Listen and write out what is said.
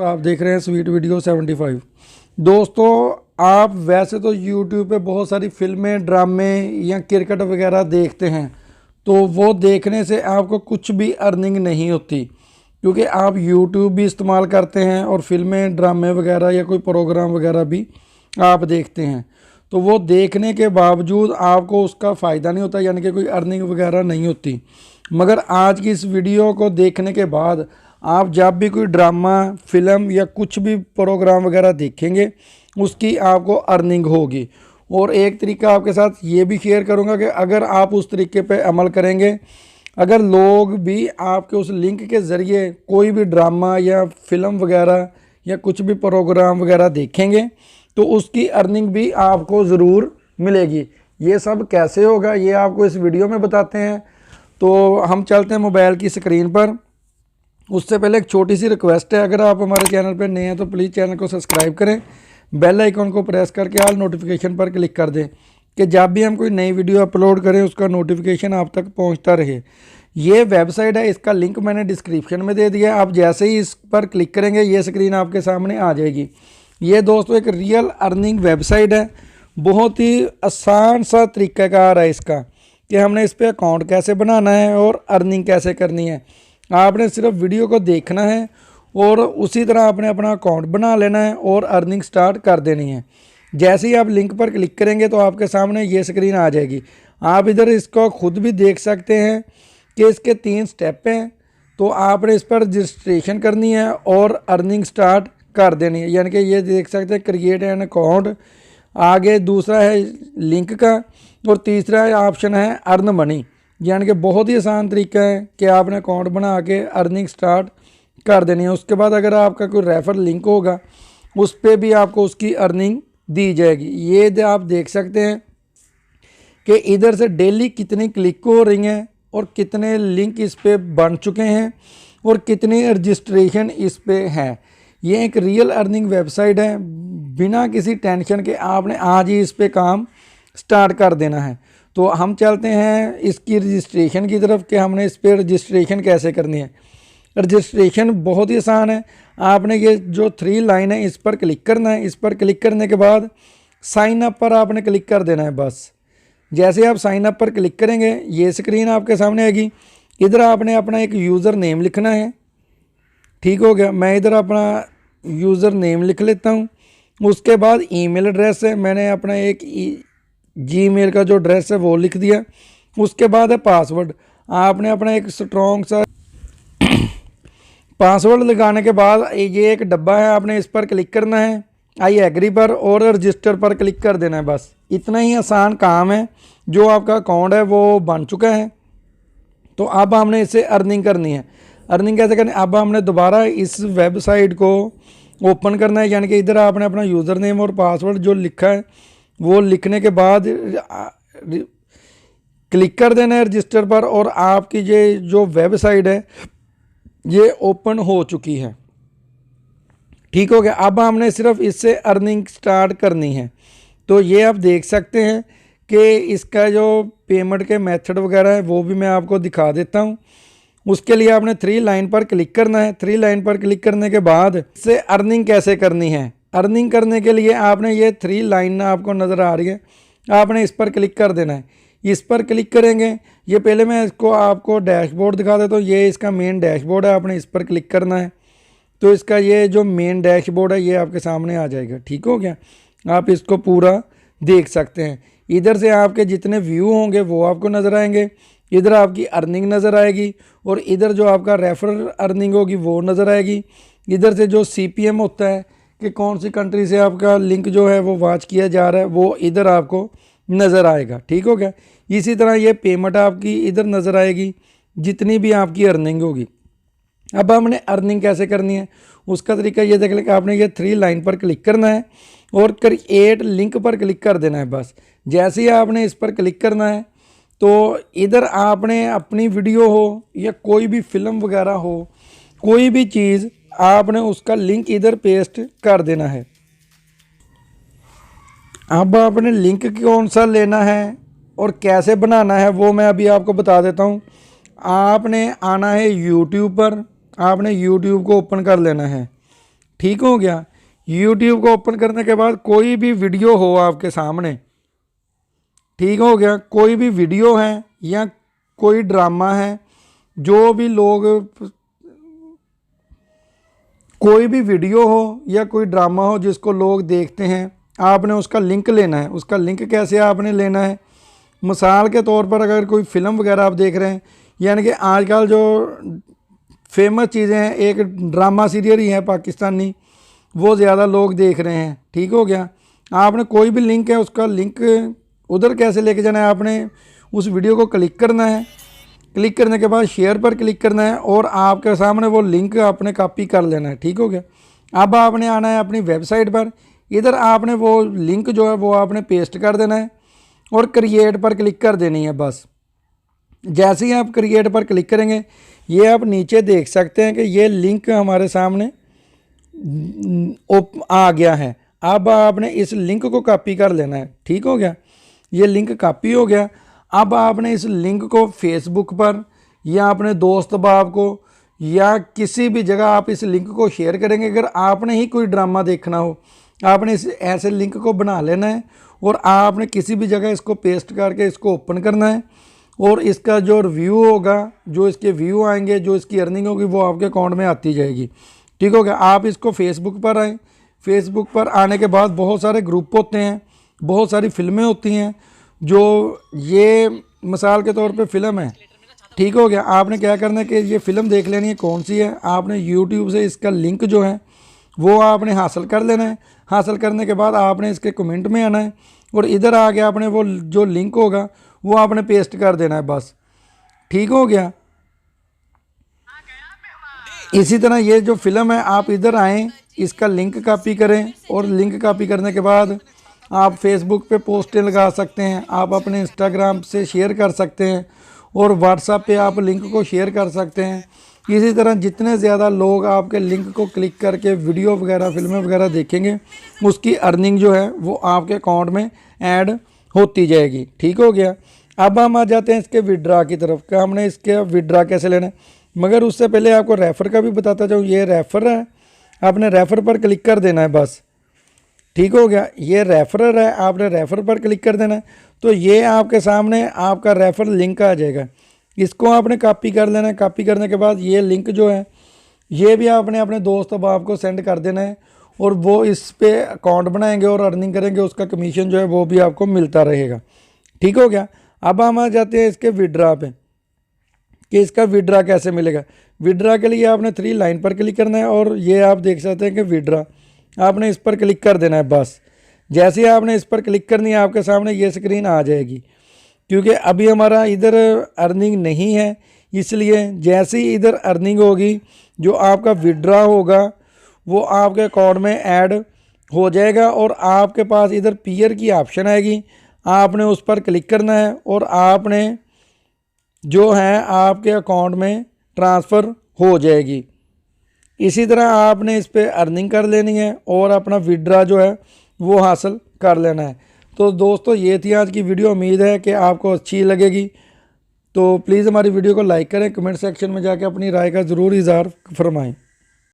आप देख रहे हैं स्वीट वीडियो 75। दोस्तों, आप वैसे तो YouTube पे बहुत सारी फिल्में, ड्रामे या क्रिकेट वगैरह देखते हैं, तो वो देखने से आपको कुछ भी अर्निंग नहीं होती, क्योंकि आप YouTube भी इस्तेमाल करते हैं और फिल्में, ड्रामे वगैरह या कोई प्रोग्राम वगैरह भी आप देखते हैं। तो वो देखने के बावजूद आपको उसका फ़ायदा नहीं होता, यानी कि कोई अर्निंग वगैरह नहीं होती। मगर आज की इस वीडियो को देखने के बाद आप जब भी कोई ड्रामा, फिल्म या कुछ भी प्रोग्राम वगैरह देखेंगे, उसकी आपको अर्निंग होगी। और एक तरीका आपके साथ ये भी शेयर करूँगा कि अगर आप उस तरीके पे अमल करेंगे, अगर लोग भी आपके उस लिंक के ज़रिए कोई भी ड्रामा या फिल्म वगैरह या कुछ भी प्रोग्राम वगैरह देखेंगे, तो उसकी अर्निंग भी आपको ज़रूर मिलेगी। ये सब कैसे होगा, ये आपको इस वीडियो में बताते हैं। तो हम चलते हैं मोबाइल की स्क्रीन पर। उससे पहले एक छोटी सी रिक्वेस्ट है, अगर आप हमारे चैनल पर नए हैं तो प्लीज़ चैनल को सब्सक्राइब करें, बेल आइकन को प्रेस करके ऑल नोटिफिकेशन पर क्लिक कर दें कि जब भी हम कोई नई वीडियो अपलोड करें उसका नोटिफिकेशन आप तक पहुंचता रहे। ये वेबसाइट है, इसका लिंक मैंने डिस्क्रिप्शन में दे दिया। आप जैसे ही इस पर क्लिक करेंगे ये स्क्रीन आपके सामने आ जाएगी। ये दोस्तों एक रियल अर्निंग वेबसाइट है। बहुत ही आसान सा तरीक़ाकार है इसका कि हमने इस पर अकाउंट कैसे बनाना है और अर्निंग कैसे करनी है। आपने सिर्फ वीडियो को देखना है और उसी तरह आपने अपना अकाउंट बना लेना है और अर्निंग स्टार्ट कर देनी है। जैसे ही आप लिंक पर क्लिक करेंगे तो आपके सामने ये स्क्रीन आ जाएगी। आप इधर इसको खुद भी देख सकते हैं कि इसके 3 स्टेप हैं। तो आपने इस पर रजिस्ट्रेशन करनी है और अर्निंग स्टार्ट कर देनी है, यानी कि ये देख सकते हैं क्रिएट एन अकाउंट, आगे दूसरा है लिंक का और तीसरा ऑप्शन है अर्न मनी। यानी कि बहुत ही आसान तरीका है कि आपने अकाउंट बना के अर्निंग स्टार्ट कर देनी है। उसके बाद अगर आपका कोई रेफर लिंक होगा उस पर भी आपको उसकी अर्निंग दी जाएगी। ये आप देख सकते हैं कि इधर से डेली कितनी क्लिक हो रही हैं और कितने लिंक इस पे बन चुके हैं और कितनी रजिस्ट्रेशन इस पे है। ये एक रियल अर्निंग वेबसाइट है, बिना किसी टेंशन के आपने आज ही इस पे काम स्टार्ट कर देना है। तो हम चलते हैं इसकी रजिस्ट्रेशन की तरफ कि हमने इस पर रजिस्ट्रेशन कैसे करनी है। रजिस्ट्रेशन बहुत ही आसान है। आपने ये जो 3 लाइन है इस पर क्लिक करना है। इस पर क्लिक करने के बाद साइन अप पर आपने क्लिक कर देना है बस। जैसे आप साइन अप पर क्लिक करेंगे ये स्क्रीन आपके सामने आएगी। इधर आपने अपना एक यूज़र नेम लिखना है। ठीक हो गया, मैं इधर अपना यूज़र नेम लिख लेता हूँ। उसके बाद ईमेल एड्रेस है, मैंने अपना एक जीमेल का जो एड्रेस है वो लिख दिया। उसके बाद है पासवर्ड। आपने अपना एक स्ट्रॉन्ग सा पासवर्ड लगाने के बाद ये एक डब्बा है, आपने इस पर क्लिक करना है, आई एग्री पर और रजिस्टर पर क्लिक कर देना है। बस इतना ही आसान काम है। जो आपका अकाउंट है वो बन चुका है। तो अब हमने इससे अर्निंग करनी है। अर्निंग कैसे करनी है, अब हमने दोबारा इस वेबसाइट को ओपन करना है। यानी कि इधर आपने अपना यूज़र नेम और पासवर्ड जो लिखा है वो लिखने के बाद क्लिक कर देना है रजिस्टर पर और आपकी ये जो वेबसाइट है ये ओपन हो चुकी है। ठीक हो गया। अब हमने सिर्फ इससे अर्निंग स्टार्ट करनी है। तो ये आप देख सकते हैं कि इसका जो पेमेंट के मेथड वगैरह है वो भी मैं आपको दिखा देता हूँ। उसके लिए आपने 3 लाइन पर क्लिक करना है। 3 लाइन पर क्लिक करने के बाद इससे अर्निंग कैसे करनी है। अर्निंग करने के लिए आपने ये 3 लाइन आपको नज़र आ रही है, आपने इस पर क्लिक कर देना है। इस पर क्लिक करेंगे, ये पहले मैं इसको आपको डैशबोर्ड दिखा देता हूँ। ये इसका मेन डैशबोर्ड है, आपने इस पर क्लिक करना है। तो इसका ये जो मेन डैशबोर्ड है ये आपके सामने आ जाएगा। ठीक हो गया, आप इसको पूरा देख सकते हैं। इधर से आपके जितने व्यू होंगे वो आपको नज़र आएंगे, इधर आपकी अर्निंग नज़र आएगी और इधर जो आपका रेफरल अर्निंग होगी वो नज़र आएगी। इधर से जो CPM होता है कि कौन सी कंट्री से आपका लिंक जो है वो वॉच किया जा रहा है वो इधर आपको नज़र आएगा। ठीक हो गया। इसी तरह ये पेमेंट आपकी इधर नज़र आएगी, जितनी भी आपकी अर्निंग होगी। अब हमने अर्निंग कैसे करनी है उसका तरीका ये देख लें कि आपने ये 3 लाइन पर क्लिक करना है और क्रिएट लिंक पर क्लिक कर देना है। बस जैसे ही आपने इस पर क्लिक करना है तो इधर आपने अपनी वीडियो हो या कोई भी फिल्म वगैरह हो, कोई भी चीज़ आपने उसका लिंक इधर पेस्ट कर देना है। अब आपने लिंक कौन सा लेना है और कैसे बनाना है वो मैं अभी आपको बता देता हूँ। आपने आना है YouTube पर, आपने YouTube को ओपन कर लेना है। ठीक हो गया। यूट्यूब को ओपन करने के बाद कोई भी वीडियो हो आपके सामने, ठीक हो गया, कोई भी वीडियो है या कोई ड्रामा है, जो भी लोग, कोई भी वीडियो हो या कोई ड्रामा हो जिसको लोग देखते हैं, आपने उसका लिंक लेना है। उसका लिंक कैसे आपने लेना है, मिसाल के तौर पर अगर कोई फ़िल्म वगैरह आप देख रहे हैं, यानी कि आजकल जो फेमस चीज़ें हैं, एक ड्रामा सीरियल ही है पाकिस्तानी, वो ज़्यादा लोग देख रहे हैं, ठीक हो गया। आपने कोई भी लिंक है, उसका लिंक उधर कैसे लेके जाना है, आपने उस वीडियो को क्लिक करना है, क्लिक करने के बाद शेयर पर क्लिक करना है और आपके सामने वो लिंक आपने कॉपी कर लेना है, ठीक हो गया। अब आपने आना है अपनी वेबसाइट पर, इधर आपने वो लिंक जो है वो आपने पेस्ट कर देना है और क्रिएट पर क्लिक कर देनी है बस। जैसे ही आप क्रिएट पर क्लिक करेंगे, ये आप नीचे देख सकते हैं कि ये लिंक हमारे सामने आ गया है। अब आपने इस लिंक को कॉपी कर लेना है, ठीक हो गया। ये लिंक कॉपी हो गया। अब आपने इस लिंक को फेसबुक पर या अपने दोस्त बाब को या किसी भी जगह आप इस लिंक को शेयर करेंगे। अगर आपने ही कोई ड्रामा देखना हो, आपने इस ऐसे लिंक को बना लेना है और आपने किसी भी जगह इसको पेस्ट करके इसको ओपन करना है और इसका जो रिव्यू होगा, जो इसके व्यू आएंगे, जो इसकी अर्निंग होगी, वो आपके अकाउंट में आती जाएगी, ठीक हो गया। आप इसको फेसबुक पर आएँ, फेसबुक पर आने के बाद बहुत सारे ग्रुप होते हैं, बहुत सारी फिल्में होती हैं, जो ये मिसाल के तौर पे फ़िल्म है, ठीक हो गया। आपने क्या करना है कि ये फ़िल्म देख लेनी है कौन सी है, आपने यूट्यूब से इसका लिंक जो है वो आपने हासिल कर लेना है। हासिल करने के बाद आपने इसके कमेंट में आना है और इधर आके आपने वो जो लिंक होगा वो आपने पेस्ट कर देना है बस, ठीक हो गया। इसी तरह ये जो फ़िल्म है, आप इधर आएँ, इसका लिंक कॉपी करें और लिंक कॉपी करने के बाद आप फेसबुक पे पोस्टें लगा सकते हैं, आप अपने इंस्टाग्राम से शेयर कर सकते हैं और व्हाट्सएप पे आप लिंक को शेयर कर सकते हैं। इसी तरह जितने ज़्यादा लोग आपके लिंक को क्लिक करके वीडियो वगैरह, फिल्में वगैरह देखेंगे, उसकी अर्निंग जो है वो आपके अकाउंट में ऐड होती जाएगी, ठीक हो गया। अब हम आ जाते हैं इसके विड्रा की तरफ कि हमने इसके विड्रा कैसे लेना है। मगर उससे पहले आपको रेफ़र का भी बताता जाऊँ। ये रेफ़र है, आपने रेफ़र पर क्लिक कर देना है बस, ठीक हो गया। ये रेफरर है, आपने रेफ़र पर क्लिक कर देना है तो ये आपके सामने आपका रेफ़र लिंक आ जाएगा। इसको आपने कॉपी कर लेना है। कॉपी करने के बाद ये लिंक जो है ये भी आपने अपने दोस्त बाब को सेंड कर देना है और वो इस पे अकाउंट बनाएंगे और अर्निंग करेंगे, उसका कमीशन जो है वो भी आपको मिलता रहेगा, ठीक हो गया। अब हम आ जाते हैं इसके विड्रा पे कि इसका विड्रा कैसे मिलेगा। विड्रा के लिए आपने 3 लाइन पर क्लिक करना है और ये आप देख सकते हैं कि विड्रा, आपने इस पर क्लिक कर देना है बस। जैसे ही आपने इस पर क्लिक करनी है, आपके सामने ये स्क्रीन आ जाएगी। क्योंकि अभी हमारा इधर अर्निंग नहीं है, इसलिए जैसे ही इधर अर्निंग होगी, जो आपका विड्रा होगा वो आपके अकाउंट में ऐड हो जाएगा और आपके पास इधर पीयर की ऑप्शन आएगी, आपने उस पर क्लिक करना है और आपने जो है आपके अकाउंट में ट्रांसफ़र हो जाएगी। इसी तरह आपने इस पर अर्निंग कर लेनी है और अपना विड्रा जो है वो हासिल कर लेना है। तो दोस्तों ये थी आज की वीडियो, उम्मीद है कि आपको अच्छी लगेगी। तो प्लीज़ हमारी वीडियो को लाइक करें, कमेंट सेक्शन में जाके अपनी राय का ज़रूर इज़हार फरमाएं।